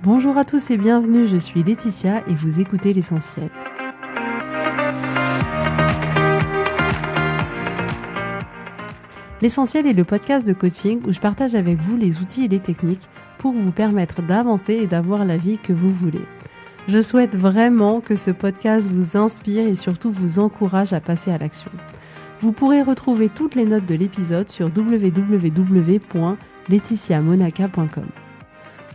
Bonjour à tous et bienvenue, je suis Laetitia et vous écoutez l'Essentiel. L'Essentiel est le podcast de coaching où je partage avec vous les outils et les techniques pour vous permettre d'avancer et d'avoir la vie que vous voulez. Je souhaite vraiment que ce podcast vous inspire et surtout vous encourage à passer à l'action. Vous pourrez retrouver toutes les notes de l'épisode sur www.laetitiamonaca.com.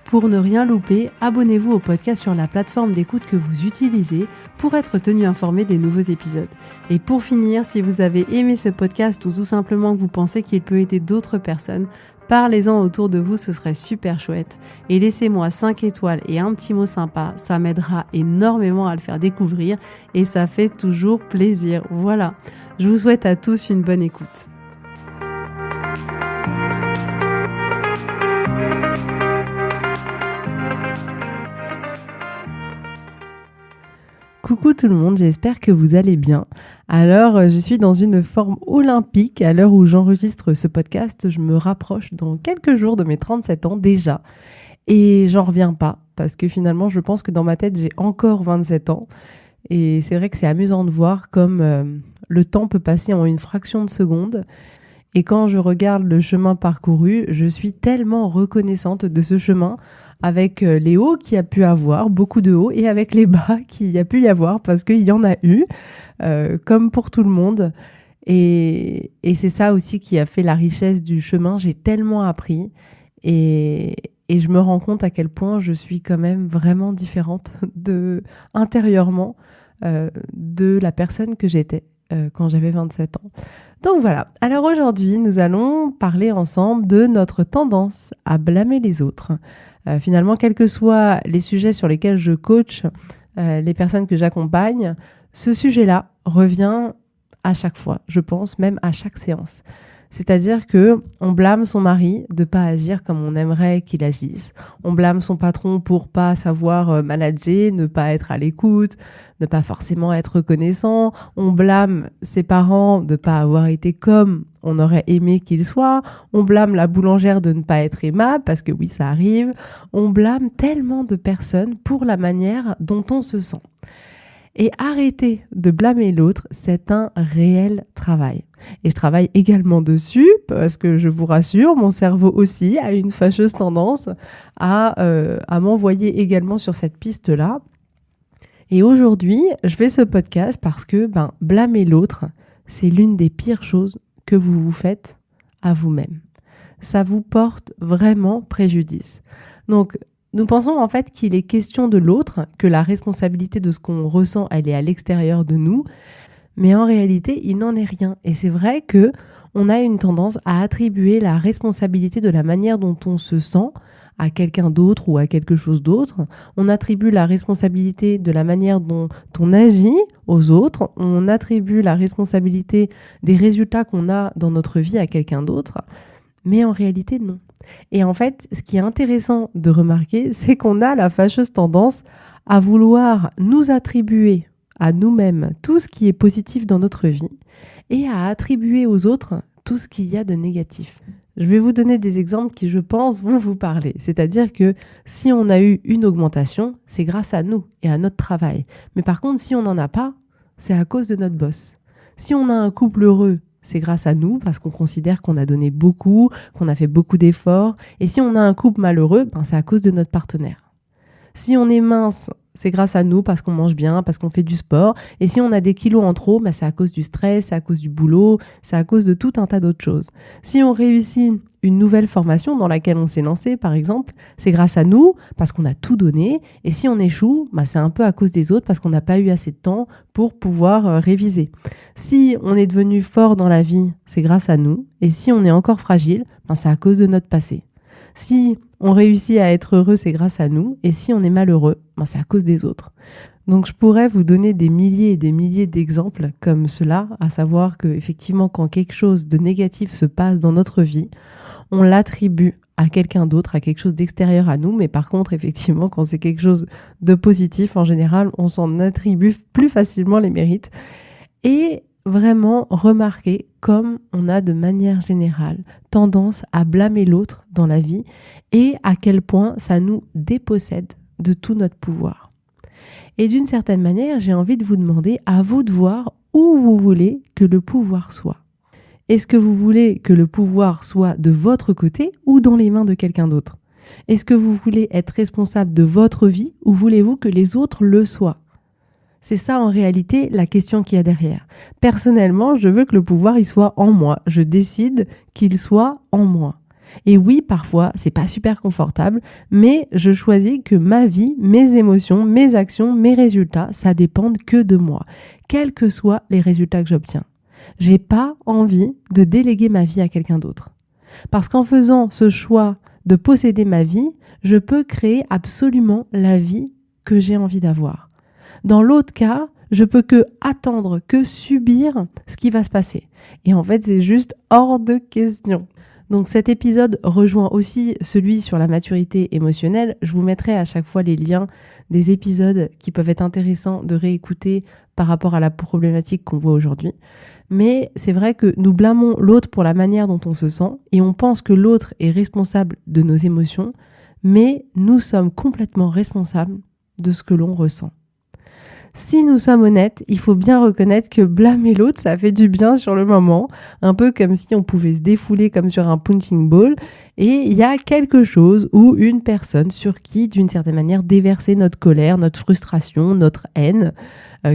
Pour ne rien louper, abonnez-vous au podcast sur la plateforme d'écoute que vous utilisez pour être tenu informé des nouveaux épisodes. Et pour finir, si vous avez aimé ce podcast ou tout simplement que vous pensez qu'il peut aider d'autres personnes, parlez-en autour de vous, ce serait super chouette. Et laissez-moi 5 étoiles et un petit mot sympa, ça m'aidera énormément à le faire découvrir et ça fait toujours plaisir. Voilà, je vous souhaite à tous une bonne écoute. Coucou tout le monde, j'espère que vous allez bien. Alors, je suis dans une forme olympique à l'heure où j'enregistre ce podcast. Je me rapproche dans quelques jours de mes 37 ans déjà. Et j'en reviens pas parce que finalement, je pense que dans ma tête, j'ai encore 27 ans. Et c'est vrai que c'est amusant de voir comme le temps peut passer en une fraction de seconde. Et quand je regarde le chemin parcouru, je suis tellement reconnaissante de ce chemin avec les hauts qu'il y a pu avoir, beaucoup de hauts, et avec les bas qu'il y a pu y avoir, parce qu'il y en a eu, comme pour tout le monde. Et c'est ça aussi qui a fait la richesse du chemin. J'ai tellement appris et je me rends compte à quel point je suis quand même vraiment différente intérieurement de la personne que j'étais quand j'avais 27 ans. Donc voilà, alors aujourd'hui, nous allons parler ensemble de notre tendance à blâmer les autres. Finalement, quels que soient les sujets sur lesquels je coach les personnes que j'accompagne, ce sujet-là revient à chaque fois, je pense, même à chaque séance. C'est-à-dire qu'on blâme son mari de ne pas agir comme on aimerait qu'il agisse. On blâme son patron pour pas savoir manager, ne pas être à l'écoute, ne pas forcément être reconnaissant. On blâme ses parents de ne pas avoir été comme on aurait aimé qu'ils soient. On blâme la boulangère de ne pas être aimable, parce que oui, ça arrive. On blâme tellement de personnes pour la manière dont on se sent. Et arrêter de blâmer l'autre, c'est un réel travail. Et je travaille également dessus, parce que je vous rassure, mon cerveau aussi a une fâcheuse tendance à m'envoyer également sur cette piste-là. Et aujourd'hui, je fais ce podcast parce que blâmer l'autre, c'est l'une des pires choses que vous vous faites à vous-même. Ça vous porte vraiment préjudice. Donc, nous pensons en fait qu'il est question de l'autre, que la responsabilité de ce qu'on ressent, elle est à l'extérieur de nous, mais en réalité, il n'en est rien. Et c'est vrai que on a une tendance à attribuer la responsabilité de la manière dont on se sent à quelqu'un d'autre ou à quelque chose d'autre. On attribue la responsabilité de la manière dont on agit aux autres. On attribue la responsabilité des résultats qu'on a dans notre vie à quelqu'un d'autre. Mais en réalité, non. Et en fait, ce qui est intéressant de remarquer, c'est qu'on a la fâcheuse tendance à vouloir nous attribuer à nous-mêmes tout ce qui est positif dans notre vie et à attribuer aux autres tout ce qu'il y a de négatif. Je vais vous donner des exemples qui, je pense, vont vous parler. C'est-à-dire que si on a eu une augmentation, c'est grâce à nous et à notre travail. Mais par contre, si on n'en a pas, c'est à cause de notre boss. Si on a un couple heureux, c'est grâce à nous parce qu'on considère qu'on a donné beaucoup, qu'on a fait beaucoup d'efforts. Et si on a un couple malheureux, c'est à cause de notre partenaire. Si on est mince, c'est grâce à nous parce qu'on mange bien, parce qu'on fait du sport. Et si on a des kilos en trop, c'est à cause du stress, c'est à cause du boulot, c'est à cause de tout un tas d'autres choses. Si on réussit une nouvelle formation dans laquelle on s'est lancé, par exemple, c'est grâce à nous parce qu'on a tout donné. Et si on échoue, c'est un peu à cause des autres parce qu'on n'a pas eu assez de temps pour pouvoir réviser. Si on est devenu fort dans la vie, c'est grâce à nous. Et si on est encore fragile, c'est à cause de notre passé. Si on réussit à être heureux, c'est grâce à nous. Et si on est malheureux, c'est à cause des autres. Donc je pourrais vous donner des milliers et des milliers d'exemples comme cela, à savoir qu'effectivement, quand quelque chose de négatif se passe dans notre vie, on l'attribue à quelqu'un d'autre, à quelque chose d'extérieur à nous. Mais par contre, effectivement, quand c'est quelque chose de positif, en général, on s'en attribue plus facilement les mérites. Et vraiment remarquer comme on a de manière générale tendance à blâmer l'autre dans la vie et à quel point ça nous dépossède de tout notre pouvoir. Et d'une certaine manière, j'ai envie de vous demander, à vous de voir où vous voulez que le pouvoir soit. Est-ce que vous voulez que le pouvoir soit de votre côté ou dans les mains de quelqu'un d'autre ? Est-ce que vous voulez être responsable de votre vie ou voulez-vous que les autres le soient ? C'est ça en réalité la question qu'il y a derrière. Personnellement, je veux que le pouvoir il soit en moi. Je décide qu'il soit en moi. Et oui, parfois, c'est pas super confortable, mais je choisis que ma vie, mes émotions, mes actions, mes résultats, ça dépende que de moi, quels que soient les résultats que j'obtiens. J'ai pas envie de déléguer ma vie à quelqu'un d'autre. Parce qu'en faisant ce choix de posséder ma vie, je peux créer absolument la vie que j'ai envie d'avoir. Dans l'autre cas, je peux que attendre, que subir ce qui va se passer. Et en fait, c'est juste hors de question. Donc cet épisode rejoint aussi celui sur la maturité émotionnelle. Je vous mettrai à chaque fois les liens des épisodes qui peuvent être intéressants de réécouter par rapport à la problématique qu'on voit aujourd'hui. Mais c'est vrai que nous blâmons l'autre pour la manière dont on se sent et on pense que l'autre est responsable de nos émotions, mais nous sommes complètement responsables de ce que l'on ressent. Si nous sommes honnêtes, il faut bien reconnaître que blâmer l'autre, ça fait du bien sur le moment, un peu comme si on pouvait se défouler comme sur un punching ball, et il y a quelque chose ou une personne sur qui, d'une certaine manière, déverser notre colère, notre frustration, notre haine,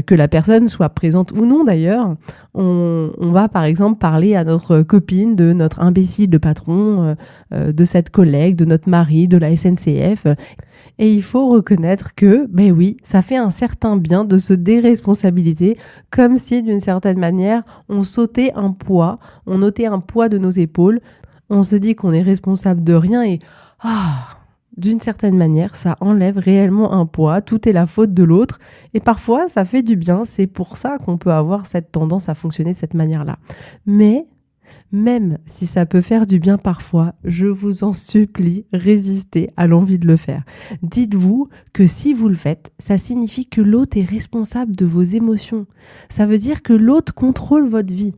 que la personne soit présente ou non d'ailleurs. On va par exemple parler à notre copine de notre imbécile de patron, de cette collègue, de notre mari, de la SNCF. Et il faut reconnaître que, ben oui, ça fait un certain bien de se déresponsabiliser, comme si d'une certaine manière, on ôtait un poids de nos épaules. On se dit qu'on est responsable de rien et d'une certaine manière, ça enlève réellement un poids, tout est la faute de l'autre. Et parfois, ça fait du bien, c'est pour ça qu'on peut avoir cette tendance à fonctionner de cette manière-là. Mais même si ça peut faire du bien parfois, je vous en supplie, résistez à l'envie de le faire. Dites-vous que si vous le faites, ça signifie que l'autre est responsable de vos émotions. Ça veut dire que l'autre contrôle votre vie.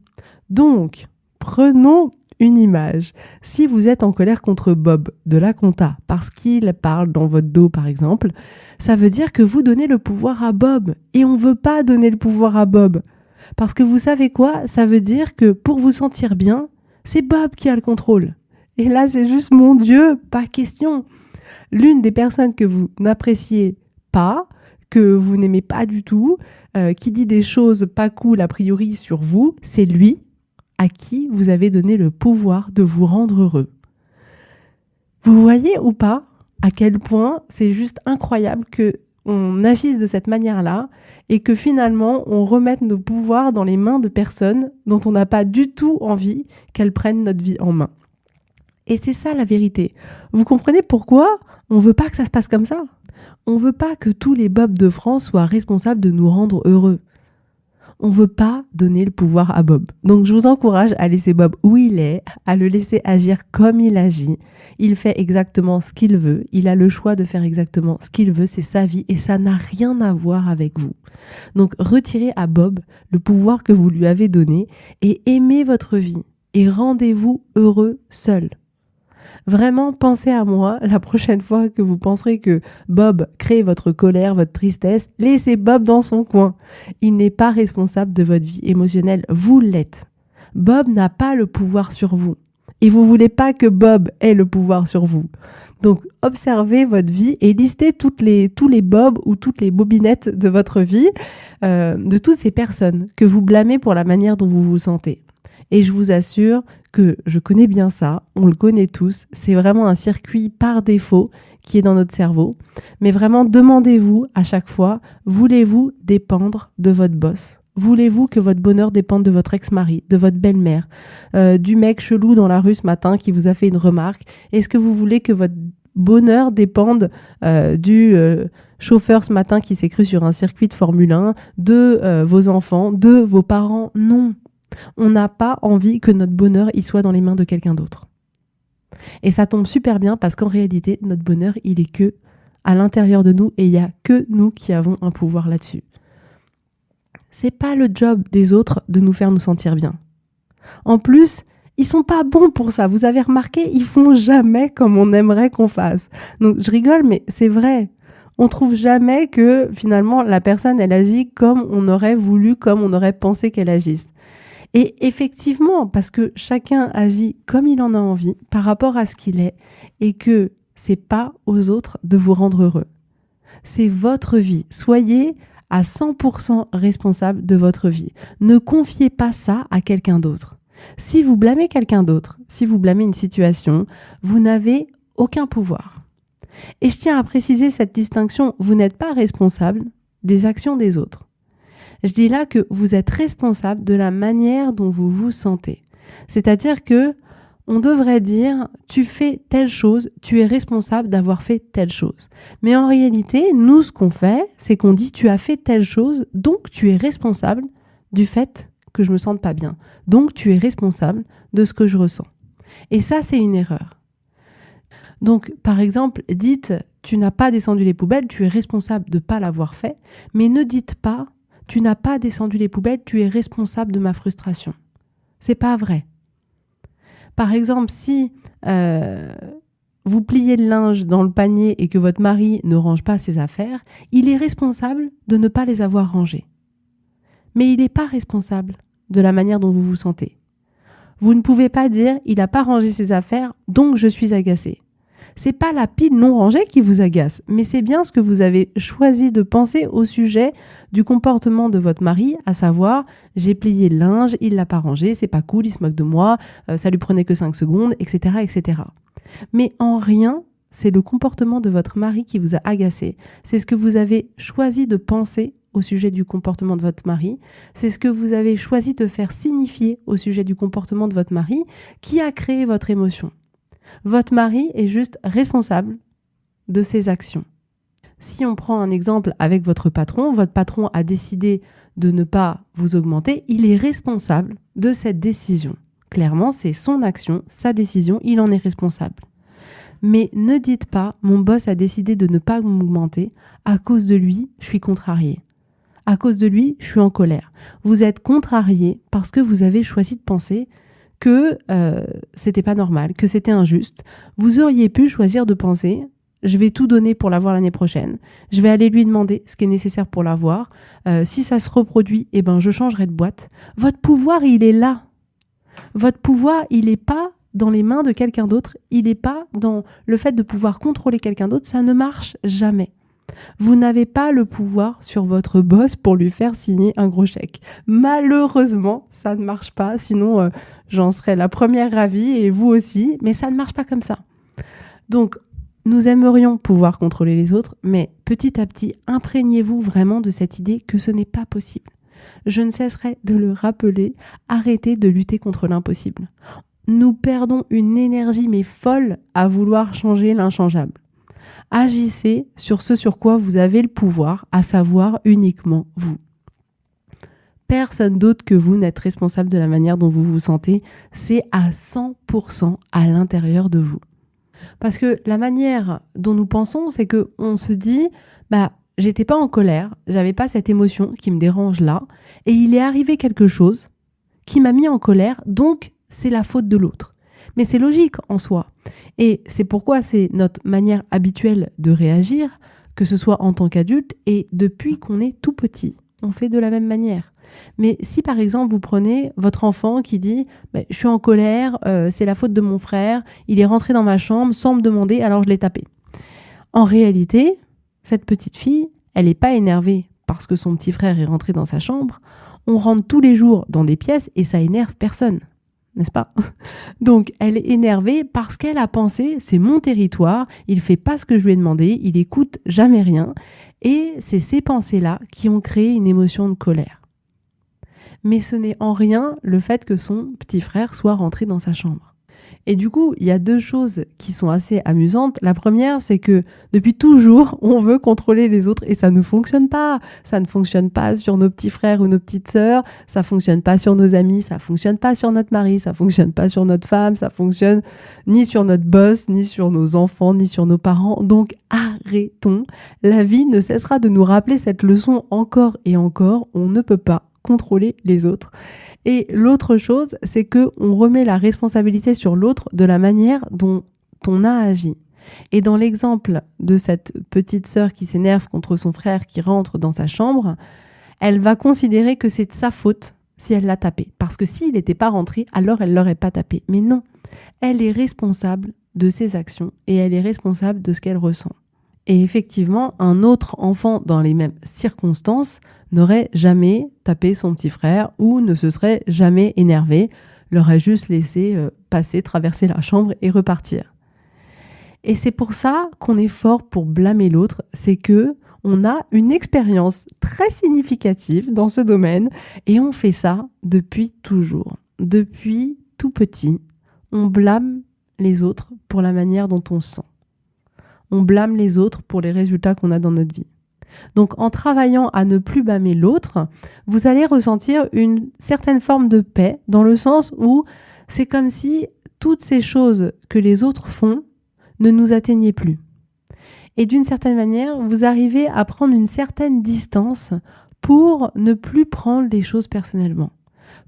Donc, prenons une image. Si vous êtes en colère contre Bob de la compta parce qu'il parle dans votre dos par exemple, ça veut dire que vous donnez le pouvoir à Bob. Et on ne veut pas donner le pouvoir à Bob. Parce que vous savez quoi ? Ça veut dire que pour vous sentir bien, c'est Bob qui a le contrôle. Et là, c'est juste, mon Dieu, pas question. L'une des personnes que vous n'appréciez pas, que vous n'aimez pas du tout, qui dit des choses pas cool a priori sur vous, c'est lui à qui vous avez donné le pouvoir de vous rendre heureux. Vous voyez ou pas à quel point c'est juste incroyable qu'on agisse de cette manière-là et que finalement, on remette nos pouvoirs dans les mains de personnes dont on n'a pas du tout envie qu'elles prennent notre vie en main. Et c'est ça la vérité. Vous comprenez pourquoi on ne veut pas que ça se passe comme ça ? On ne veut pas que tous les Bob de France soient responsables de nous rendre heureux. On ne veut pas donner le pouvoir à Bob. Donc je vous encourage à laisser Bob où il est, à le laisser agir comme il agit. Il fait exactement ce qu'il veut. Il a le choix de faire exactement ce qu'il veut. C'est sa vie et ça n'a rien à voir avec vous. Donc retirez à Bob le pouvoir que vous lui avez donné et aimez votre vie et rendez-vous heureux seul. Vraiment, pensez à moi la prochaine fois que vous penserez que Bob crée votre colère, votre tristesse. Laissez Bob dans son coin. Il n'est pas responsable de votre vie émotionnelle. Vous l'êtes. Bob n'a pas le pouvoir sur vous. Et vous voulez pas que Bob ait le pouvoir sur vous. Donc, observez votre vie et listez tous les Bob ou toutes les bobinettes de votre vie, de toutes ces personnes que vous blâmez pour la manière dont vous vous sentez. Et je vous assure que je connais bien ça, on le connaît tous, c'est vraiment un circuit par défaut qui est dans notre cerveau. Mais vraiment, demandez-vous à chaque fois, voulez-vous dépendre de votre boss ? Voulez-vous que votre bonheur dépende de votre ex-mari, de votre belle-mère, du mec chelou dans la rue ce matin qui vous a fait une remarque ? Est-ce que vous voulez que votre bonheur dépende du chauffeur ce matin qui s'est cru sur un circuit de Formule 1, de vos enfants, de vos parents ? Non. On n'a pas envie que notre bonheur y soit dans les mains de quelqu'un d'autre. Et ça tombe super bien parce qu'en réalité, notre bonheur, il est que à l'intérieur de nous et il n'y a que nous qui avons un pouvoir là-dessus. C'est pas le job des autres de nous faire nous sentir bien. En plus, ils sont pas bons pour ça. Vous avez remarqué, ils font jamais comme on aimerait qu'on fasse. Donc je rigole, mais c'est vrai. On trouve jamais que finalement la personne elle agit comme on aurait voulu, comme on aurait pensé qu'elle agisse. Et effectivement, parce que chacun agit comme il en a envie par rapport à ce qu'il est et que c'est pas aux autres de vous rendre heureux. C'est votre vie. Soyez à 100% responsable de votre vie. Ne confiez pas ça à quelqu'un d'autre. Si vous blâmez quelqu'un d'autre, si vous blâmez une situation, vous n'avez aucun pouvoir. Et je tiens à préciser cette distinction, vous n'êtes pas responsable des actions des autres. Je dis là que vous êtes responsable de la manière dont vous vous sentez. C'est-à-dire que on devrait dire tu fais telle chose, tu es responsable d'avoir fait telle chose. Mais en réalité, nous ce qu'on fait, c'est qu'on dit tu as fait telle chose, donc tu es responsable du fait que je me sente pas bien. Donc tu es responsable de ce que je ressens. Et ça, c'est une erreur. Donc, par exemple, dites tu n'as pas descendu les poubelles, tu es responsable de ne pas l'avoir fait, mais ne dites pas tu n'as pas descendu les poubelles, tu es responsable de ma frustration. C'est pas vrai. Par exemple, si vous pliez le linge dans le panier et que votre mari ne range pas ses affaires, il est responsable de ne pas les avoir rangées. Mais il n'est pas responsable de la manière dont vous vous sentez. Vous ne pouvez pas dire il n'a pas rangé ses affaires, donc je suis agacé. C'est pas la pile non rangée qui vous agace, mais c'est bien ce que vous avez choisi de penser au sujet du comportement de votre mari, à savoir j'ai plié le linge, il l'a pas rangé, c'est pas cool, il se moque de moi, ça lui prenait que 5 secondes, etc., etc. Mais en rien, c'est le comportement de votre mari qui vous a agacé. C'est ce que vous avez choisi de penser au sujet du comportement de votre mari. C'est ce que vous avez choisi de faire signifier au sujet du comportement de votre mari qui a créé votre émotion. Votre mari est juste responsable de ses actions. Si on prend un exemple avec votre patron a décidé de ne pas vous augmenter, il est responsable de cette décision. Clairement, c'est son action, sa décision, il en est responsable. Mais ne dites pas « mon boss a décidé de ne pas m'augmenter, à cause de lui, je suis contrarié. À cause de lui, je suis en colère. » Vous êtes contrarié parce que vous avez choisi de penser que c'était pas normal, que c'était injuste. Vous auriez pu choisir de penser je vais tout donner pour l'avoir l'année prochaine. Je vais aller lui demander ce qui est nécessaire pour l'avoir. Si ça se reproduit, eh ben je changerai de boîte. Votre pouvoir, il est là. Votre pouvoir, il n'est pas dans les mains de quelqu'un d'autre. Il n'est pas dans le fait de pouvoir contrôler quelqu'un d'autre. Ça ne marche jamais. Vous n'avez pas le pouvoir sur votre boss pour lui faire signer un gros chèque. Malheureusement, ça ne marche pas. Sinon, j'en serais la première ravie et vous aussi. Mais ça ne marche pas comme ça. Donc, nous aimerions pouvoir contrôler les autres, mais petit à petit, imprégnez-vous vraiment de cette idée que ce n'est pas possible. Je ne cesserai de le rappeler, arrêtez de lutter contre l'impossible. Nous perdons une énergie mais folle à vouloir changer l'inchangeable. Agissez sur ce sur quoi vous avez le pouvoir, à savoir uniquement vous. Personne d'autre que vous n'êtes responsable de la manière dont vous vous sentez, c'est à 100% à l'intérieur de vous. Parce que la manière dont nous pensons, c'est qu'on se dit j'étais pas en colère, j'avais pas cette émotion qui me dérange là, et il est arrivé quelque chose qui m'a mis en colère, donc c'est la faute de l'autre. Mais c'est logique en soi. Et c'est pourquoi c'est notre manière habituelle de réagir, que ce soit en tant qu'adulte et depuis qu'on est tout petit. On fait de la même manière. Mais si par exemple vous prenez votre enfant qui dit « je suis en colère, c'est la faute de mon frère, il est rentré dans ma chambre sans me demander, alors je l'ai tapé ». En réalité, cette petite fille, elle n'est pas énervée parce que son petit frère est rentré dans sa chambre. On rentre tous les jours dans des pièces et ça énerve personne. N'est-ce pas ? Donc, elle est énervée parce qu'elle a pensé, c'est mon territoire, il fait pas ce que je lui ai demandé, il écoute jamais rien. Et c'est ces pensées-là qui ont créé une émotion de colère. Mais ce n'est en rien le fait que son petit frère soit rentré dans sa chambre. Et du coup, il y a deux choses qui sont assez amusantes. La première, c'est que depuis toujours, on veut contrôler les autres et ça ne fonctionne pas. Ça ne fonctionne pas sur nos petits frères ou nos petites sœurs, ça fonctionne pas sur nos amis, ça fonctionne pas sur notre mari, ça fonctionne pas sur notre femme, ça fonctionne ni sur notre boss, ni sur nos enfants, ni sur nos parents. Donc arrêtons. La vie ne cessera de nous rappeler cette leçon encore et encore. On ne peut pas contrôler les autres. Et l'autre chose, c'est qu'on remet la responsabilité sur l'autre de la manière dont on a agi. Et dans l'exemple de cette petite sœur qui s'énerve contre son frère qui rentre dans sa chambre, elle va considérer que c'est de sa faute si elle l'a tapé. Parce que s'il n'était pas rentré, alors elle ne l'aurait pas tapé. Mais non, elle est responsable de ses actions et elle est responsable de ce qu'elle ressent. Et effectivement, un autre enfant dans les mêmes circonstances n'aurait jamais tapé son petit frère ou ne se serait jamais énervé, l'aurait juste laissé passer, traverser la chambre et repartir. Et c'est pour ça qu'on est fort pour blâmer l'autre, c'est que on a une expérience très significative dans ce domaine et on fait ça depuis toujours. Depuis tout petit, on blâme les autres pour la manière dont on se sent. On blâme les autres pour les résultats qu'on a dans notre vie. Donc en travaillant à ne plus blâmer l'autre, vous allez ressentir une certaine forme de paix dans le sens où c'est comme si toutes ces choses que les autres font ne nous atteignaient plus. Et d'une certaine manière, vous arrivez à prendre une certaine distance pour ne plus prendre les choses personnellement,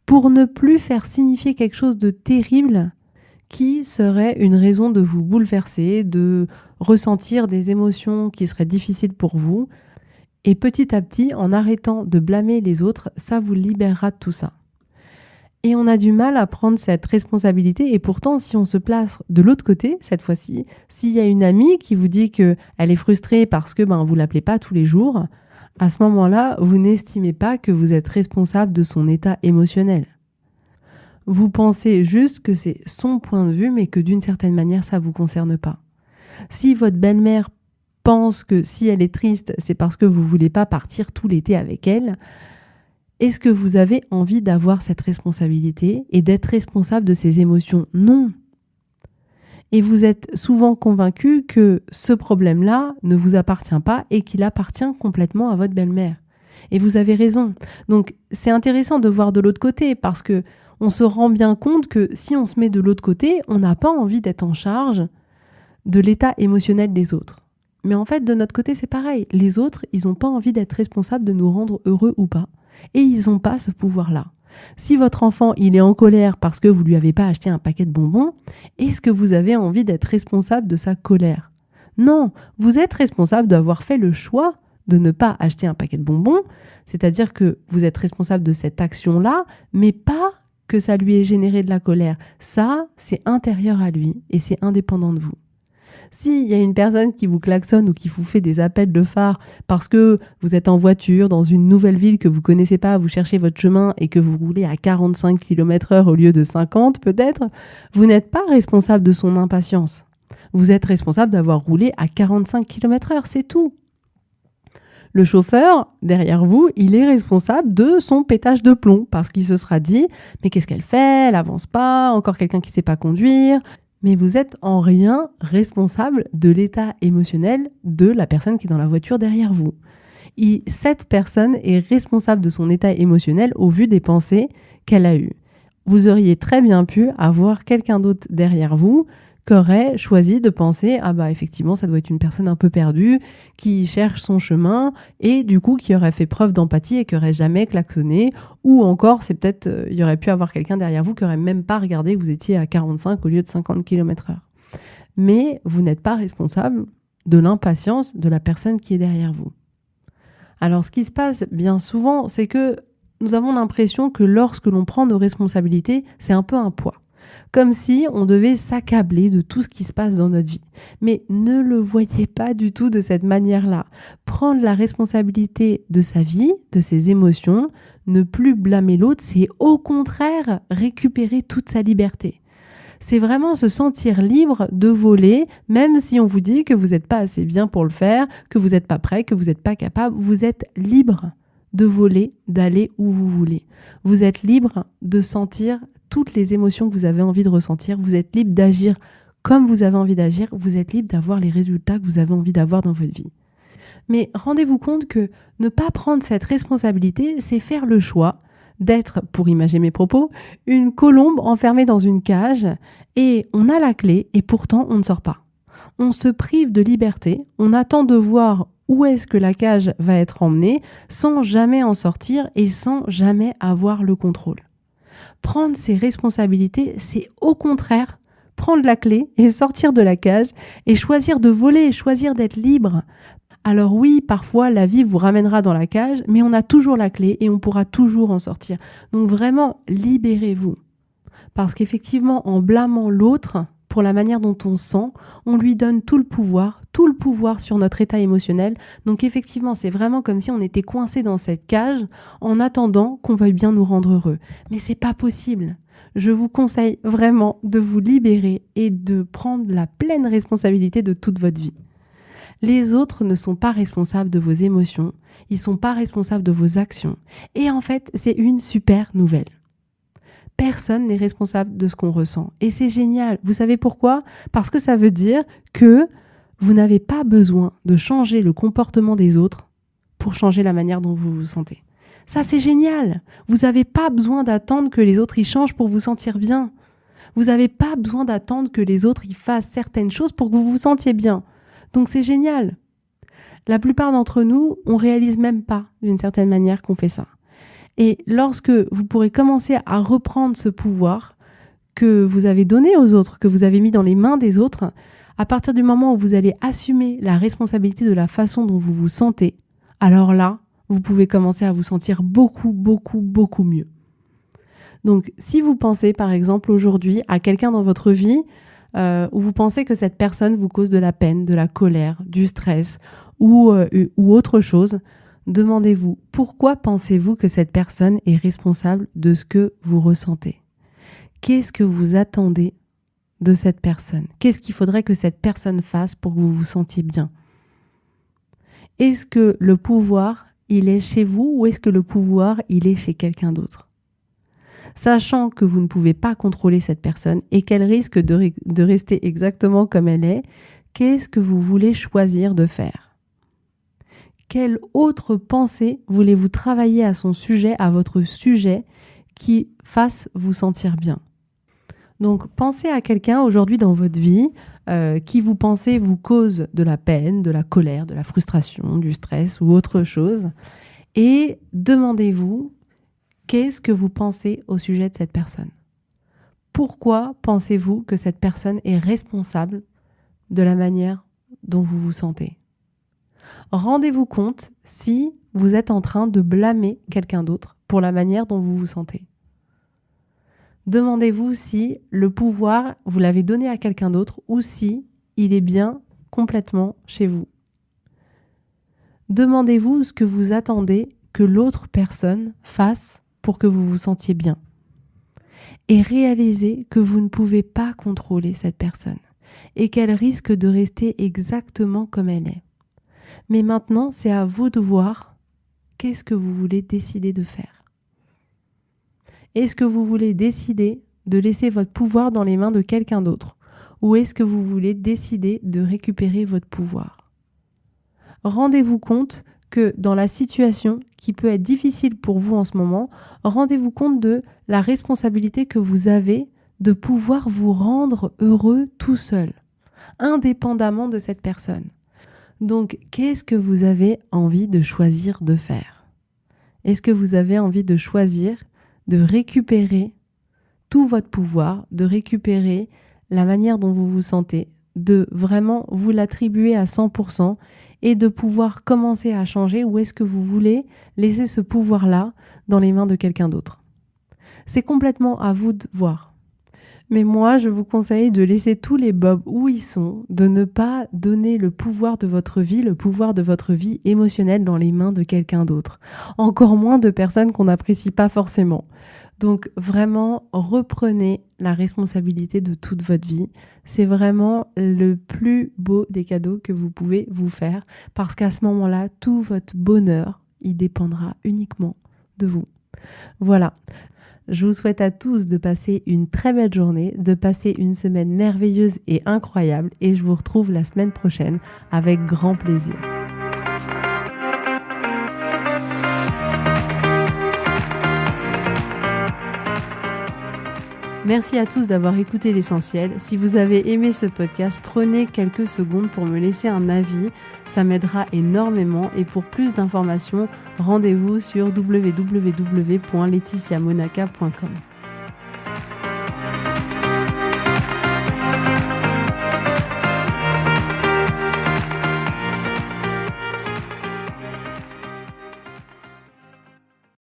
pour ne plus faire signifier quelque chose de terrible qui serait une raison de vous bouleverser, de ressentir des émotions qui seraient difficiles pour vous. Et petit à petit, en arrêtant de blâmer les autres, ça vous libérera de tout ça. Et on a du mal à prendre cette responsabilité. Et pourtant, si on se place de l'autre côté, cette fois-ci, s'il y a une amie qui vous dit qu'elle est frustrée parce que vous ne l'appelez pas tous les jours, à ce moment-là, vous n'estimez pas que vous êtes responsable de son état émotionnel. Vous pensez juste que c'est son point de vue, mais que d'une certaine manière, ça ne vous concerne pas. Si votre belle-mère pense que si elle est triste, c'est parce que vous ne voulez pas partir tout l'été avec elle, est-ce que vous avez envie d'avoir cette responsabilité et d'être responsable de ces émotions ? Non. Et vous êtes souvent convaincu que ce problème-là ne vous appartient pas et qu'il appartient complètement à votre belle-mère. Et vous avez raison. Donc c'est intéressant de voir de l'autre côté parce que on se rend bien compte que si on se met de l'autre côté, on n'a pas envie d'être en charge de l'état émotionnel des autres. Mais en fait, de notre côté, c'est pareil. Les autres, ils n'ont pas envie d'être responsables de nous rendre heureux ou pas. Et ils n'ont pas ce pouvoir-là. Si votre enfant, il est en colère parce que vous ne lui avez pas acheté un paquet de bonbons, est-ce que vous avez envie d'être responsable de sa colère ? Non, vous êtes responsable d'avoir fait le choix de ne pas acheter un paquet de bonbons, c'est-à-dire que vous êtes responsable de cette action-là, mais pas que ça lui ait généré de la colère. Ça, c'est intérieur à lui et c'est indépendant de vous. S'il y a une personne qui vous klaxonne ou qui vous fait des appels de phare parce que vous êtes en voiture dans une nouvelle ville que vous ne connaissez pas, vous cherchez votre chemin et que vous roulez à 45 km/h au lieu de 50 peut-être, vous n'êtes pas responsable de son impatience. Vous êtes responsable d'avoir roulé à 45 km/h, c'est tout. Le chauffeur, derrière vous, il est responsable de son pétage de plomb parce qu'il se sera dit « mais qu'est-ce qu'elle fait ? Elle avance pas, encore quelqu'un qui ne sait pas conduire ». Mais vous êtes en rien responsable de l'état émotionnel de la personne qui est dans la voiture derrière vous. Et cette personne est responsable de son état émotionnel au vu des pensées qu'elle a eues. Vous auriez très bien pu avoir quelqu'un d'autre derrière vous qui aurait choisi de penser « ah bah effectivement, ça doit être une personne un peu perdue, qui cherche son chemin » et du coup qui aurait fait preuve d'empathie et qui aurait jamais klaxonné. Ou encore, c'est peut-être, il y aurait pu avoir quelqu'un derrière vous qui aurait même pas regardé que vous étiez à 45 au lieu de 50 km/h. Mais vous n'êtes pas responsable de l'impatience de la personne qui est derrière vous. Alors ce qui se passe bien souvent, c'est que nous avons l'impression que lorsque l'on prend nos responsabilités, c'est un peu un poids. Comme si on devait s'accabler de tout ce qui se passe dans notre vie. Mais ne le voyez pas du tout de cette manière-là. Prendre la responsabilité de sa vie, de ses émotions, ne plus blâmer l'autre, c'est au contraire récupérer toute sa liberté. C'est vraiment se sentir libre de voler, même si on vous dit que vous n'êtes pas assez bien pour le faire, que vous n'êtes pas prêt, que vous n'êtes pas capable. Vous êtes libre de voler, d'aller où vous voulez. Vous êtes libre de sentir toutes les émotions que vous avez envie de ressentir. Vous êtes libre d'agir comme vous avez envie d'agir. Vous êtes libre d'avoir les résultats que vous avez envie d'avoir dans votre vie. Mais rendez-vous compte que ne pas prendre cette responsabilité, c'est faire le choix d'être, pour imager mes propos, une colombe enfermée dans une cage et on a la clé et pourtant on ne sort pas. On se prive de liberté, on attend de voir où est-ce que la cage va être emmenée sans jamais en sortir et sans jamais avoir le contrôle. Prendre ses responsabilités, c'est au contraire prendre la clé et sortir de la cage et choisir de voler et choisir d'être libre. Alors oui, parfois la vie vous ramènera dans la cage, mais on a toujours la clé et on pourra toujours en sortir. Donc vraiment, libérez-vous. Parce qu'effectivement, en blâmant l'autre pour la manière dont on sent, on lui donne tout le pouvoir sur notre état émotionnel. Donc effectivement, c'est vraiment comme si on était coincé dans cette cage en attendant qu'on veuille bien nous rendre heureux. Mais c'est pas possible. Je vous conseille vraiment de vous libérer et de prendre la pleine responsabilité de toute votre vie. Les autres ne sont pas responsables de vos émotions, ils ne sont pas responsables de vos actions. Et en fait, c'est une super nouvelle. Personne n'est responsable de ce qu'on ressent. Et c'est génial. Vous savez pourquoi ? Parce que ça veut dire que vous n'avez pas besoin de changer le comportement des autres pour changer la manière dont vous vous sentez. Ça, c'est génial. Vous n'avez pas besoin d'attendre que les autres y changent pour vous sentir bien. Vous n'avez pas besoin d'attendre que les autres y fassent certaines choses pour que vous vous sentiez bien. Donc c'est génial. La plupart d'entre nous, on réalise même pas d'une certaine manière qu'on fait ça. Et lorsque vous pourrez commencer à reprendre ce pouvoir que vous avez donné aux autres, que vous avez mis dans les mains des autres, à partir du moment où vous allez assumer la responsabilité de la façon dont vous vous sentez, alors là, vous pouvez commencer à vous sentir beaucoup mieux. Donc si vous pensez par exemple aujourd'hui à quelqu'un dans votre vie où vous pensez que cette personne vous cause de la peine, de la colère, du stress ou autre chose, demandez-vous pourquoi pensez-vous que cette personne est responsable de ce que vous ressentez ? Qu'est-ce que vous attendez de cette personne ? Qu'est-ce qu'il faudrait que cette personne fasse pour que vous vous sentiez bien ? Est-ce que le pouvoir, il est chez vous ou est-ce que le pouvoir, il est chez quelqu'un d'autre ? Sachant que vous ne pouvez pas contrôler cette personne et qu'elle risque de rester exactement comme elle est, qu'est-ce que vous voulez choisir de faire ? Quelle autre pensée voulez-vous travailler à son sujet, à votre sujet, qui fasse vous sentir bien ? Donc, pensez à quelqu'un aujourd'hui dans votre vie qui vous pensez vous cause de la peine, de la colère, de la frustration, du stress ou autre chose. Et demandez-vous, qu'est-ce que vous pensez au sujet de cette personne ? Pourquoi pensez-vous que cette personne est responsable de la manière dont vous vous sentez ? Rendez-vous compte si vous êtes en train de blâmer quelqu'un d'autre pour la manière dont vous vous sentez. Demandez-vous si le pouvoir, vous l'avez donné à quelqu'un d'autre ou si il est bien complètement chez vous. Demandez-vous ce que vous attendez que l'autre personne fasse pour que vous vous sentiez bien. Et réalisez que vous ne pouvez pas contrôler cette personne et qu'elle risque de rester exactement comme elle est. Mais maintenant, c'est à vous de voir qu'est-ce que vous voulez décider de faire. Est-ce que vous voulez décider de laisser votre pouvoir dans les mains de quelqu'un d'autre ou est-ce que vous voulez décider de récupérer votre pouvoir ? Rendez-vous compte que dans la situation qui peut être difficile pour vous en ce moment, rendez-vous compte de la responsabilité que vous avez de pouvoir vous rendre heureux tout seul, indépendamment de cette personne. Donc, qu'est-ce que vous avez envie de choisir de faire ? Est-ce que vous avez envie de choisir de récupérer tout votre pouvoir, de récupérer la manière dont vous vous sentez, de vraiment vous l'attribuer à 100% et de pouvoir commencer à changer, ou est-ce que vous voulez laisser ce pouvoir-là dans les mains de quelqu'un d'autre ? C'est complètement à vous de voir. Mais moi, je vous conseille de laisser tous les bobs où ils sont, de ne pas donner le pouvoir de votre vie émotionnelle dans les mains de quelqu'un d'autre. Encore moins de personnes qu'on n'apprécie pas forcément. Donc vraiment, reprenez la responsabilité de toute votre vie. C'est vraiment le plus beau des cadeaux que vous pouvez vous faire parce qu'à ce moment-là, tout votre bonheur, il dépendra uniquement de vous. Voilà. Je vous souhaite à tous de passer une très belle journée, de passer une semaine merveilleuse et incroyable et je vous retrouve la semaine prochaine avec grand plaisir. Merci à tous d'avoir écouté l'essentiel. Si vous avez aimé ce podcast, prenez quelques secondes pour me laisser un avis. Ça m'aidera énormément. Et pour plus d'informations, rendez-vous sur www.laetitiamonaca.com.